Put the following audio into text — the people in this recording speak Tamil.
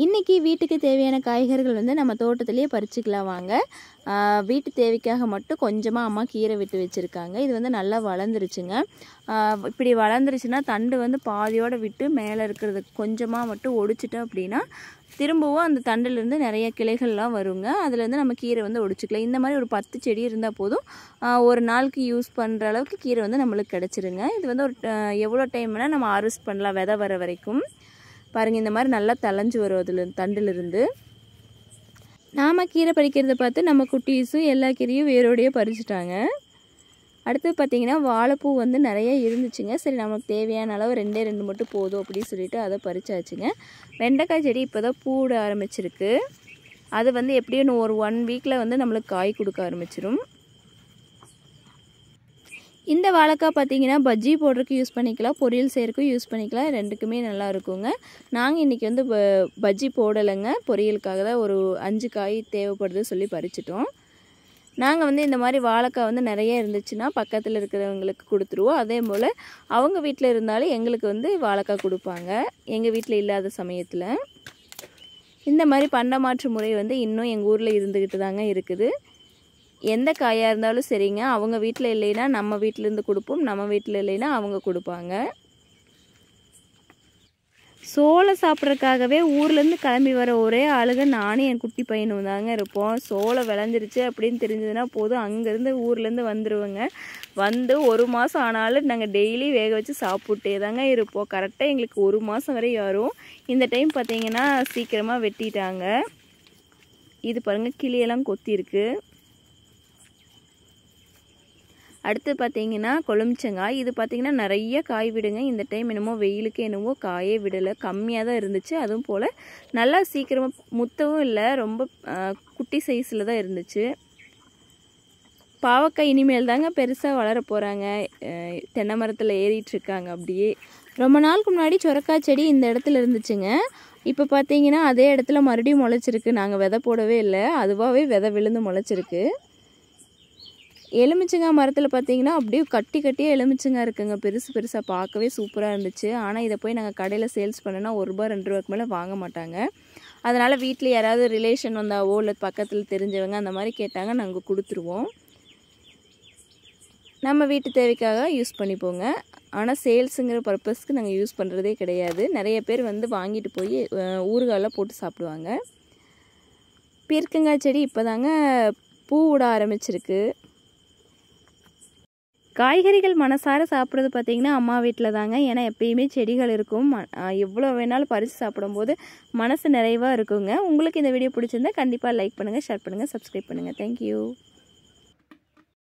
இன்றைக்கி வீட்டுக்கு தேவையான காய்கறிகள் வந்து நம்ம தோட்டத்திலேயே பறிச்சுக்கலாம் வாங்க. வீட்டு தேவைக்காக மட்டும் கொஞ்சமாக அம்மா கீரை விட்டு வச்சுருக்காங்க. இது வந்து நல்லா வளர்ந்துருச்சுங்க. இப்படி வளர்ந்துருச்சுன்னா தண்டு வந்து பாதியோடு விட்டு மேலே இருக்கிறது கொஞ்சமாக மட்டும் ஒடிச்சிட்டோம் அப்படின்னா திரும்பவும் அந்த தண்டுலேருந்து நிறைய கிளைகள்லாம் வருங்க. அதுலேருந்து நம்ம கீரை வந்து ஒடிச்சிக்கலாம். இந்த மாதிரி ஒரு 10 செடி இருந்தால் போதும், ஒரு நாளுக்கு யூஸ் பண்ணுற அளவுக்கு கீரை வந்து நம்மளுக்கு கிடச்சிருங்க. இது வந்து ஒரு எவ்வளோ டைம்னால் நம்ம ஹார்வெஸ்ட் பண்ணலாம் விதை வர வரைக்கும். பாருங்கள், இந்த மாதிரி நல்லா தளைஞ்சு வரும் அதில் தண்டிலிருந்து. நாம் கீரை பறிக்கிறத பார்த்து நம்ம குட்டீஸும் எல்லா கீரையும் வேரோடையே பறிச்சுட்டாங்க. அடுத்து பார்த்திங்கன்னா வாழைப்பூ வந்து நிறைய இருந்துச்சுங்க. சரி, நமக்கு தேவையான அளவு 2 மட்டும் போதும் அப்படின்னு சொல்லிட்டு அதை பறிச்சாச்சுங்க. வெண்டைக்காய் செடி இப்போ தான் பூட ஆரம்பிச்சிருக்கு. அது வந்து எப்படியும் ஒரு 1 வீக்கில் வந்து நம்மளுக்கு காய் கொடுக்க ஆரம்பிச்சிடும். இந்த வாழைக்காய் பார்த்திங்கன்னா பஜ்ஜி போடுறதுக்கு யூஸ் பண்ணிக்கலாம், பொரியல் செய்கிறதுக்கும் யூஸ் பண்ணிக்கலாம். ரெண்டுக்குமே நல்லா இருக்குங்க. நாங்கள் இன்றைக்கி வந்து பஜ்ஜி போடலைங்க, பொரியலுக்காக தான் ஒரு 5 காய் தேவைப்படுது சொல்லி பறிச்சிட்டோம். நாங்கள் வந்து இந்த மாதிரி வாழைக்காய் வந்து நிறைய இருந்துச்சுன்னா பக்கத்தில் இருக்கிறவங்களுக்கு கொடுத்துருவோம். அதே போல் அவங்க வீட்டில் இருந்தாலும் எங்களுக்கு வந்து வாழைக்காய் கொடுப்பாங்க, எங்கள் வீட்டில் இல்லாத சமயத்தில். இந்த மாதிரி பண்டமாற்று முறை வந்து இன்னும் எங்கள் ஊரில் இருந்துக்கிட்டு தாங்க இருக்குது. எந்த காயாக இருந்தாலும் சரிங்க, அவங்க வீட்டில் இல்லைன்னா நம்ம வீட்டிலேருந்து கொடுப்போம், நம்ம வீட்டில் இல்லைன்னா அவங்க கொடுப்பாங்க. சோளம் சாப்பிட்றதுக்காகவே ஊர்லேருந்து கிளம்பி வர ஒரே ஆளுங்க நானும் என் குட்டி பையனும் தாங்க இருப்போம். சோளம் விளைஞ்சிருச்சு அப்படின்னு தெரிஞ்சதுன்னா போதும், அங்கேருந்து ஊர்லேருந்து வந்துடுவோங்க. வந்து 1 மாதம் ஆனாலும் நாங்கள் டெய்லி வேக வச்சு சாப்பிட்டே தாங்க இருப்போம். கரெக்டாக எங்களுக்கு 1 மாதம் வரை வரும். இந்த டைம் பார்த்திங்கன்னா சீக்கிரமாக வெட்டிட்டாங்க. இது பாருங்கள், கிளியெல்லாம் கொத்திருக்கு. அடுத்து பார்த்திங்கன்னா கொழுமிச்சங்காய். இது பார்த்திங்கன்னா நிறைய காய் விடுங்க. இந்த டைம் என்னமோ வெயிலுக்கு என்னமோ காயே விடலை, கம்மியாக தான் இருந்துச்சு. அதுவும் போல் நல்லா சீக்கிரமாக முத்தவும் இல்லை, ரொம்ப குட்டி சைஸில் தான் இருந்துச்சு. பாவக்காய் இனிமேல் தாங்க பெருசாக வளர போகிறாங்க. தென்னை மரத்தில் ஏறிட்டுருக்காங்க. அப்படியே ரொம்ப நாளுக்கு முன்னாடி சொரக்காய் செடி இந்த இடத்துல இருந்துச்சுங்க. இப்போ பார்த்திங்கன்னா அதே இடத்துல மறுபடியும் முளைச்சிருக்கு. நாங்கள் விதை போடவே இல்லை, அதுவாகவே விதை விழுந்து முளைச்சிருக்கு. எலுமிச்சங்காய் மரத்தில் பார்த்திங்கன்னா அப்படியே கட்டியாக எலுமிச்சங்காய் இருக்குங்க, பெருசு பெருசாக, பார்க்கவே சூப்பராக இருந்துச்சு. ஆனால் இதை போய் நாங்கள் கடையில் சேல்ஸ் பண்ணோன்னா ₹1 2 ரூபாய்க்கு மேலே வாங்க மாட்டாங்க. அதனால் வீட்டில் யாராவது ரிலேஷன் வந்தாவோ இல்லை பக்கத்தில் தெரிஞ்சவங்க அந்த மாதிரி கேட்டாங்க, நாங்கள் கொடுத்துருவோம். நம்ம வீட்டு தேவைக்காக யூஸ் பண்ணிப்போங்க. ஆனால் சேல்ஸுங்கிற பர்பஸ்க்கு நாங்கள் யூஸ் பண்ணுறதே கிடையாது. நிறைய பேர் வந்து வாங்கிட்டு போய் ஊறுகாயெல்லாம் போட்டு சாப்பிடுவாங்க. பீர்க்கங்காய் செடி இப்போ தாங்க பூ விட ஆரம்பிச்சிருக்கு. காய்கறிகள் மனசார சாப்பிட்றது பார்த்திங்கன்னா அம்மா வீட்டில் தாங்க. ஏன்னா எப்பயுமே செடிகள் இருக்கும், எவ்வளோ வேணாலும் பறித்து சாப்பிடும்போது மனசு நிறைவாக இருக்குங்க. உங்களுக்கு இந்த வீடியோ பிடிச்சிருந்தா கண்டிப்பாக லைக் பண்ணுங்கள், ஷேர் பண்ணுங்கள், சப்ஸ்கிரைப் பண்ணுங்கள். தேங்க்யூ.